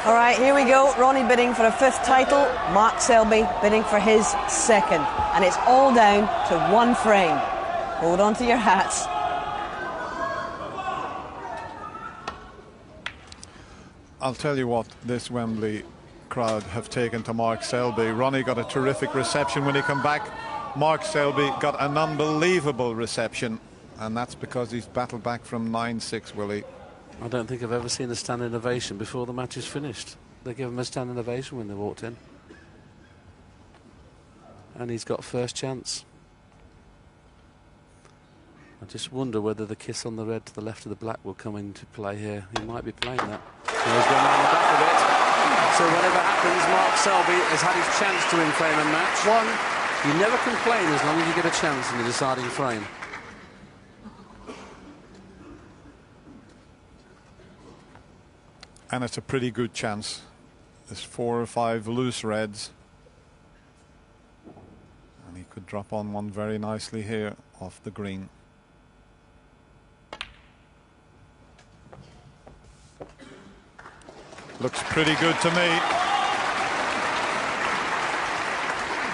All right, here we go. Ronnie bidding for a 5th title. Mark Selby bidding for his 2nd. And it's all down to 1 frame. Hold on to your hats. I'll tell you what, this Wembley crowd have taken to Mark Selby. Ronnie got a terrific reception when he came back. Mark Selby got an unbelievable reception, and that's because he's battled back from 9-6, Willie. I don't think I've ever seen a standing ovation before the match is finished. They give him a standing ovation when they walked in. And he's got first chance. I just wonder whether the kiss on the red to the left of the black will come into play here. He might be playing that. He's going around the back of it. So whatever happens, Mark Selby has had his chance to win frame and match. You never complain as long as you get a chance in the deciding frame. And it's a pretty good chance. There's 4 or 5 loose reds. And he could drop on one very nicely here off the green. Looks pretty good to me.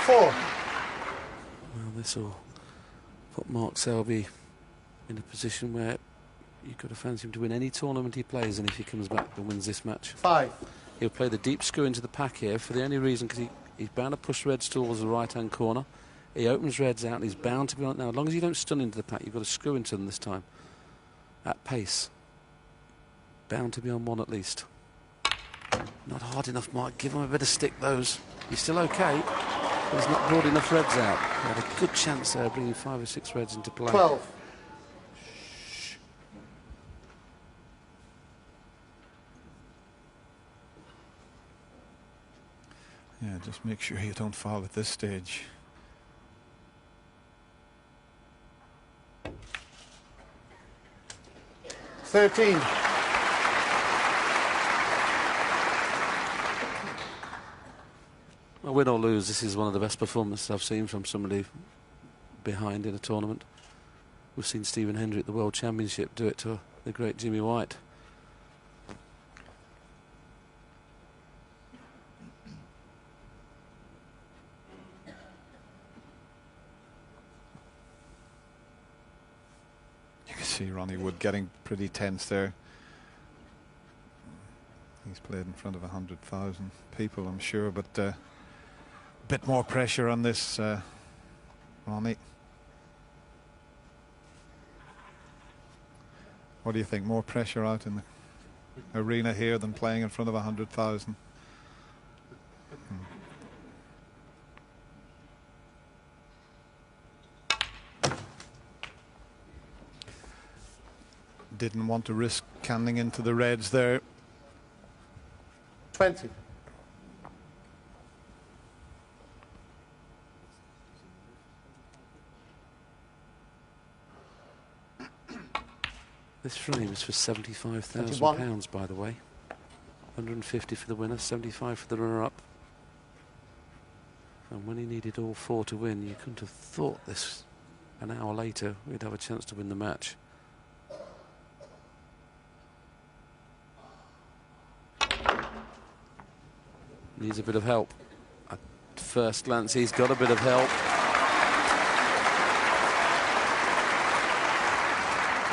4. Well, this will put Mark Selby in a position where you've got to fancy him to win any tournament he plays, and if he comes back and wins this match. 5. He'll play the deep screw into the pack here for the only reason because he's bound to push reds towards the right-hand corner. He opens reds out and he's bound to be on. Now, as long as you don't stun into the pack, you've got to screw into them this time. At pace. Bound to be on one at least. Not hard enough, Mark. Give him a bit of stick, those. He's still okay, but he's not brought enough reds out. He had a good chance there, bringing 5 or 6 reds into play. 12. Yeah, just make sure you don't foul at this stage. $13. Well, win or lose, this is one of the best performances I've seen from somebody behind in a tournament. We've seen Stephen Hendry at the World Championship do it to the great Jimmy White. You can see Ronnie Wood getting pretty tense there. He's played in front of 100,000 people, I'm sure, but a bit more pressure on this, Ronnie. What do you think? More pressure out in the arena here than playing in front of 100,000? Didn't want to risk canning into the reds there. 20. This frame is for £75,000, by the way. 150 for the winner, 75 for the runner-up. And when he needed all 4 to win, you couldn't have thought this an hour later we'd have a chance to win the match. Needs a bit of help. At first glance, he's got a bit of help.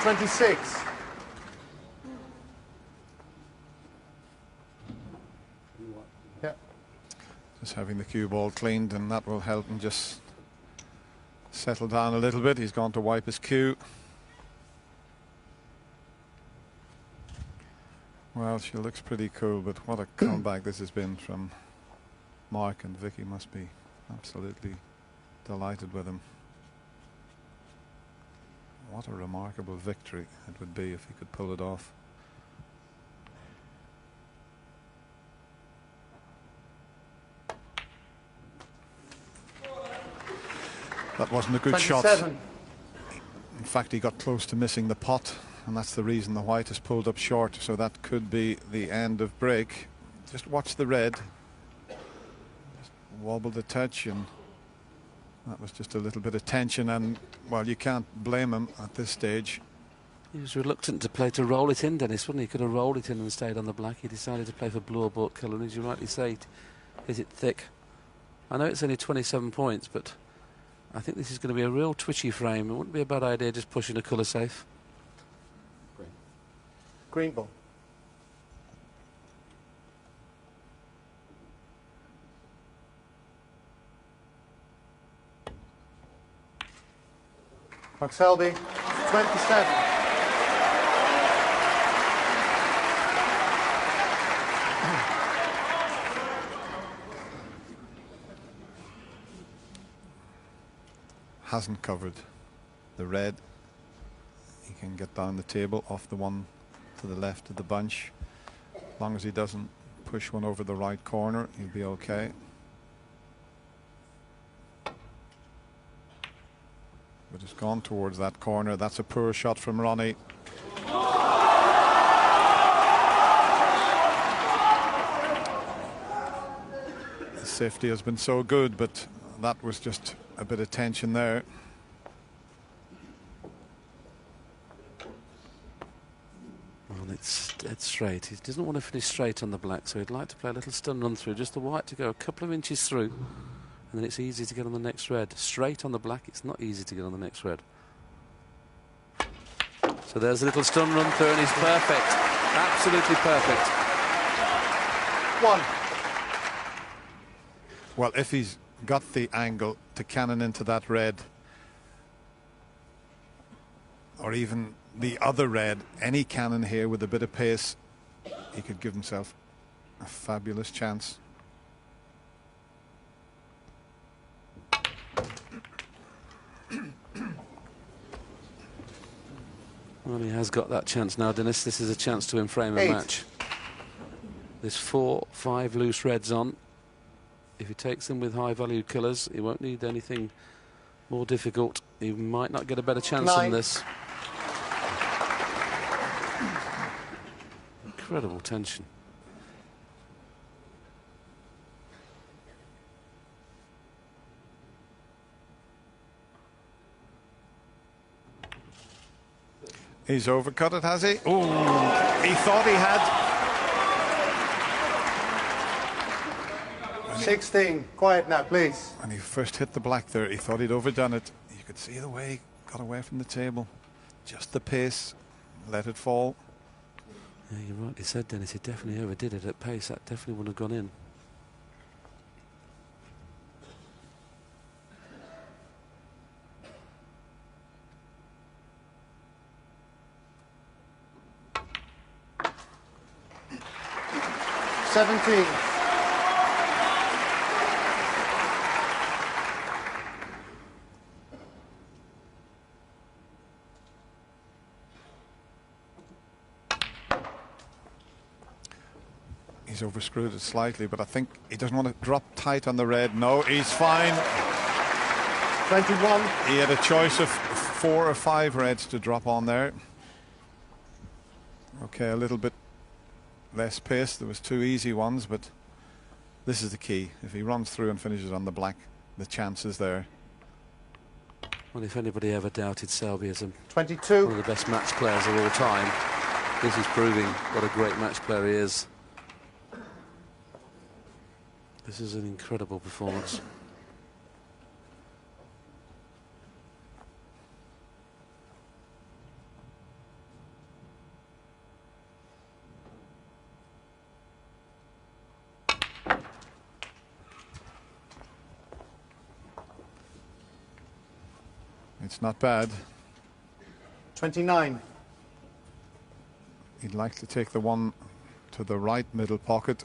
26. Yeah. Just having the cue ball cleaned, and that will help him just settle down a little bit. He's gone to wipe his cue. Well, she looks pretty cool, but what a comeback this has been from Mark, and Vicky must be absolutely delighted with him. What a remarkable victory it would be if he could pull it off. That wasn't a good 27. shot. In fact, he got close to missing the pot, and that's the reason the white has pulled up short, so that could be the end of break. Just watch the red. Just wobbled a touch, and that was just a little bit of tension, and well, you can't blame him at this stage. He was reluctant to play to roll it in, Dennis, wasn't he? He could have rolled it in and stayed on the black. He decided to play for blue or bought colour, and as you rightly say, is it thick? I know it's only 27 points, but I think this is going to be a real twitchy frame. It wouldn't be a bad idea just pushing a colour safe. Green ball. Mark Selby, 27. Hasn't covered the red. He can get down the table off the one to the left of the bunch. As long as he doesn't push one over the right corner, he'll be okay. But it's gone towards that corner. That's a poor shot from Ronnie. The safety has been so good, but that was just a bit of tension there. Well, it's dead straight. He doesn't want to finish straight on the black, so he'd like to play a little stun run through, just the white to go a couple of inches through, and then it's easy to get on the next red. Straight on the black, it's not easy to get on the next red. So there's a little stun run through, and he's perfect. Absolutely perfect. 1. Well, if he's got the angle to cannon into that red, or even the other red, any cannon here with a bit of pace, he could give himself a fabulous chance. Well, he has got that chance now, Dennis. This is a chance to frame a 8. match. There's 4, 5 loose reds on. If he takes them with high-value colours, he won't need anything more difficult. He might not get a better chance 9. than this. Incredible tension. He's overcut it, has he? Oh, he thought he had. 16. Quiet now, please. When he first hit the black there, he thought he'd overdone it. You could see the way he got away from the table. Just the pace, let it fall. Yeah, you're right. He said, Dennis, he definitely overdid it at pace. That definitely wouldn't have gone in. He's overscrewed it slightly, but I think he doesn't want to drop tight on the red. No, he's fine. 21. He had a choice of 4 or 5 reds to drop on there. Okay, a little bit less pace. There was 2 easy ones, but this is the key. If he runs through and finishes on the black, the chance is there. Well, if anybody ever doubted Selby as 22. one of the best match players of all time, this is proving what a great match player he is. This is an incredible performance. It's not bad. 29. He'd like to take the one to the right middle pocket,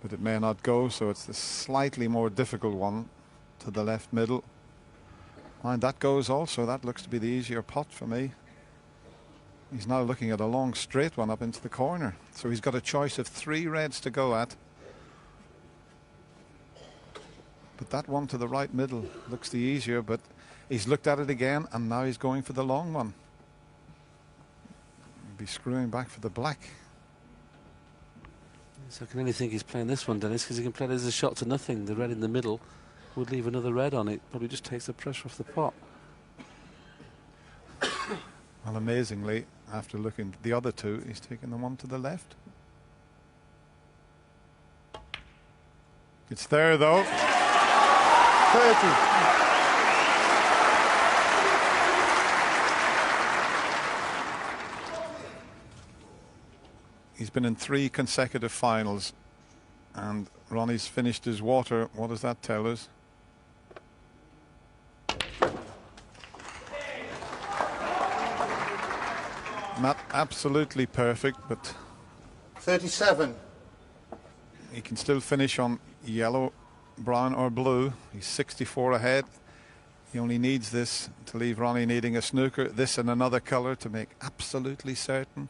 but it may not go, so it's the slightly more difficult one to the left middle. And that goes also. That looks to be the easier pot for me. He's now looking at a long straight one up into the corner. So he's got a choice of 3 reds to go at. But that one to the right middle looks the easier, but he's looked at it again, and now he's going for the long one. He'll be screwing back for the black. So I can only think he's playing this one, Dennis, because he can play it as a shot to nothing. The red in the middle would leave another red on it. Probably just takes the pressure off the pot. Well, amazingly, After looking at the other two, he's taking the one to the left. It's there though. 30. He's been in 3 consecutive finals, and Ronnie's finished his water. What does that tell us? Not absolutely perfect, but 37. he can still finish on yellow, brown or blue. He's 64 ahead. He only needs this to leave Ronnie needing a snooker, this and another colour, to make absolutely certain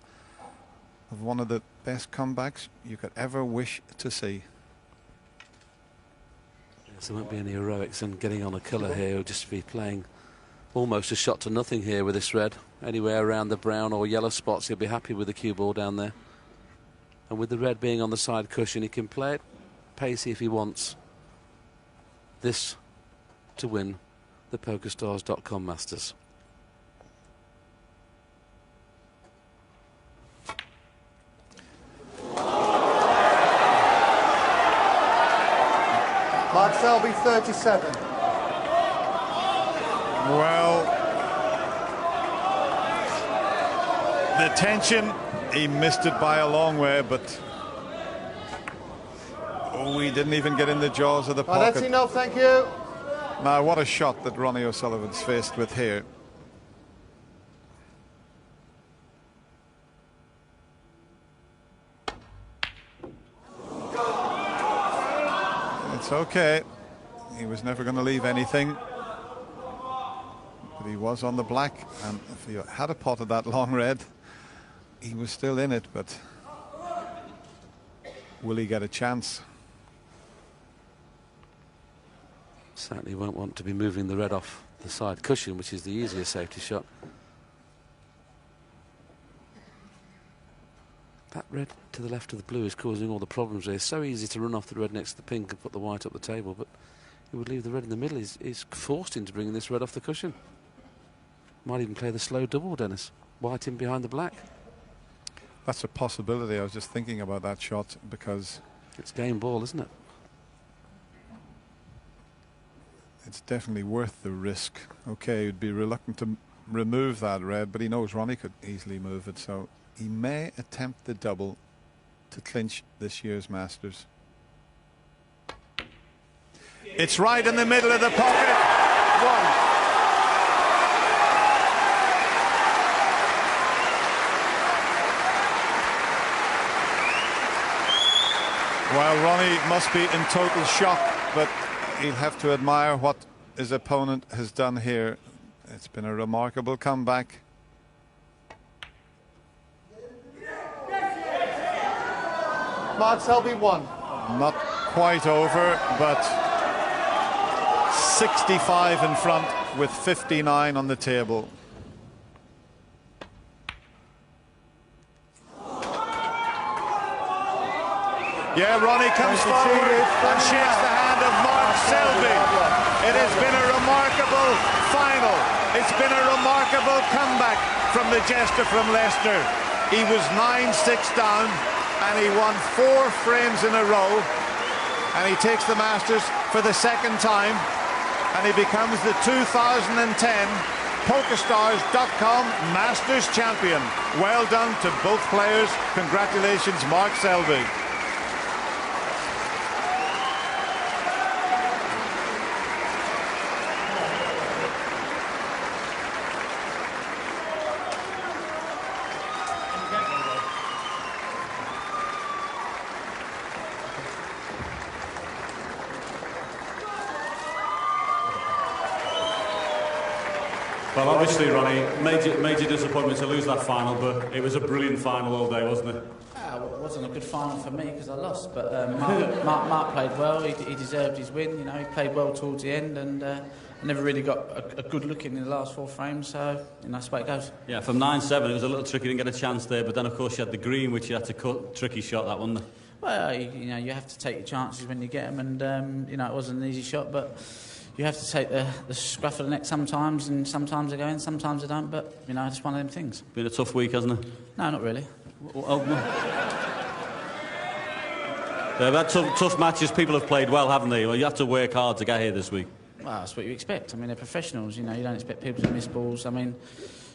of one of the best comebacks you could ever wish to see. Yes, there won't be any heroics in getting on a colour here. He'll just be playing almost a shot to nothing here with this red. Anywhere around the brown or yellow spots, he'll be happy with the cue ball down there. And with the red being on the side cushion, he can play it pacey if he wants. This to win the PokerStars.com Masters. Mark Selby, 37. Well, the tension, he missed it by a long way, but we didn't even get in the jaws of the pocket. That's enough, thank you. Now, what a shot that Ronnie O'Sullivan's faced with here. It's okay. He was never going to leave anything. But he was on the black, and if he had a pot of that long red, he was still in it, but will he get a chance? Certainly won't want to be moving the red off the side cushion, which is the easier safety shot. That red to the left of the blue is causing all the problems there. It's so easy to run off the red next to the pink and put the white up the table, but he would leave the red in the middle. He's forced into bringing this red off the cushion. Might even play the slow double, Dennis. White in behind the black. That's a possibility. I was just thinking about that shot because it's game ball, isn't it? It's definitely worth the risk. Okay, he'd be reluctant to remove that red, but he knows Ronnie could easily move it, so he may attempt the double to clinch this year's Masters. It's right in the middle of the pocket. One. Well, Ronnie must be in total shock, but he'll have to admire what his opponent has done here. It's been a remarkable comeback. Mark Selby, 1. Not quite over, but 65 in front with 59 on the table. Yeah, Ronnie comes forward and shakes the hand of Mark Selby. It has been a remarkable final. It's been a remarkable comeback from the jester from Leicester. He was 9-6 down and he won 4 frames in a row, and he takes the Masters for the second time, and he becomes the 2010 PokerStars.com Masters champion. Well done to both players. Congratulations, Mark Selby. Well, obviously, Ronnie, major disappointment to lose that final, but it was a brilliant final all day, wasn't it? It wasn't a good final for me because I lost, but Mark played well. He deserved his win. You know, he played well towards the end, and never really got a good look in the last 4 frames. So, you know, that's the way it goes. Yeah, from 9-7, it was a little tricky. Didn't get a chance there, but then of course you had the green, which you had to cut. Tricky shot, that one. Well, you know, you have to take your chances when you get them, and you know, it wasn't an easy shot, but you have to take the scruff of the neck sometimes, and sometimes they go in, sometimes they don't. But you know, it's one of them things. Been a tough week, hasn't it? No, not really. They've had tough matches. People have played well, haven't they? Well, you have to work hard to get here this week. Well, that's what you expect. I mean, they're professionals. You know, you don't expect people to miss balls. I mean,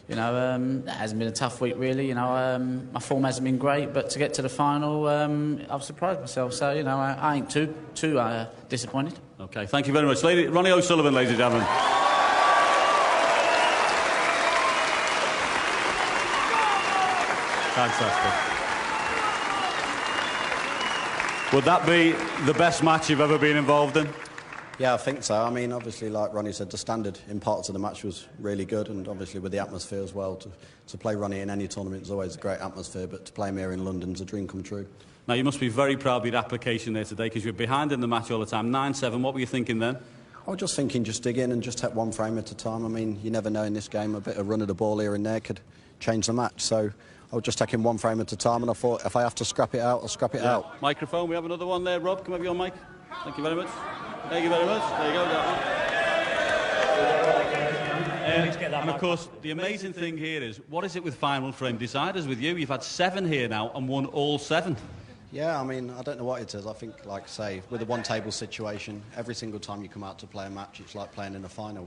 you know, it hasn't been a tough week really. You know, my form hasn't been great, but to get to the final, I've surprised myself. So you know, I ain't too disappointed. Okay, thank you very much, Ronnie O'Sullivan, ladies and gentlemen. Fantastic. Would that be the best match you've ever been involved in? Yeah, I think so. I mean, obviously, like Ronnie said, the standard in parts of the match was really good, and obviously with the atmosphere as well. To play Ronnie in any tournament is always a great atmosphere, but to play him here in London's a dream come true. Now, you must be very proud of your application there today, because you were behind in the match all the time, 9-7. What were you thinking then? I was just thinking, just dig in and just take one frame at a time. I mean, you never know in this game, a bit of run of the ball here and there could change the match. So I was just taking one frame at a time, and I thought if I have to scrap it out, I'll scrap it out. Microphone, we have another one there. Rob, come over your mic. Thank you very much. Thank you very much. There you go, that one. And of course, the amazing thing here is, what is it with final frame deciders with you? You've had 7 here now and won all 7. Yeah, I mean, I don't know what it is. I think, like I say, with a one-table situation, every single time you come out to play a match, it's like playing in a final.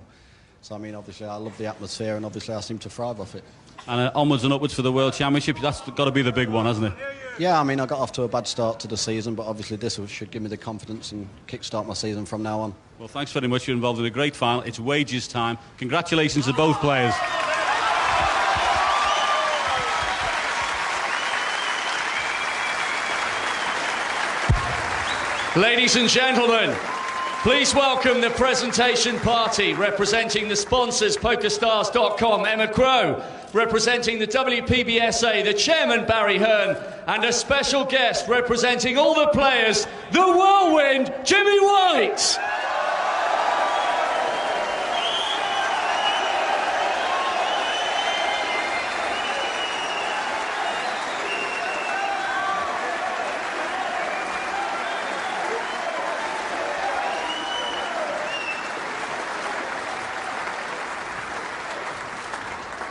So, I mean, obviously, I love the atmosphere, and obviously, I seem to thrive off it. And onwards and upwards for the World Championship, that's got to be the big one, hasn't it? Yeah, I mean, I got off to a bad start to the season, but obviously this should give me the confidence and kick-start my season from now on. Well, thanks very much. You're involved in a great final. It's wages time. Congratulations to both players. Ladies and gentlemen, please welcome the presentation party representing the sponsors, PokerStars.com, Emma Crow, representing the WPBSA, the chairman, Barry Hearn, and a special guest representing all the players, the whirlwind, Jimmy White.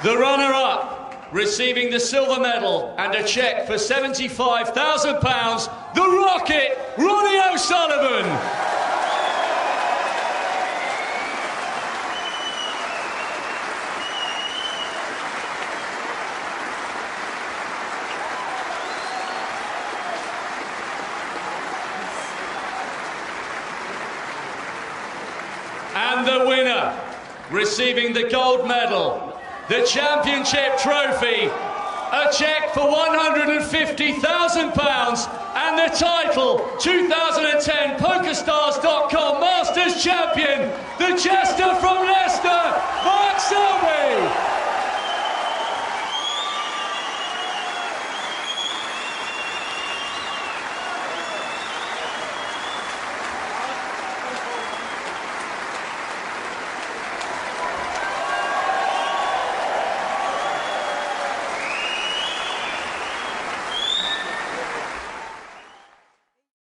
The runner-up, receiving the silver medal and a cheque for £75,000, the Rocket, Ronnie O'Sullivan. And the winner, receiving the gold medal, the championship trophy, a cheque for £150,000 and the title 2010 PokerStars.com Masters Champion, the Jester from Leicester.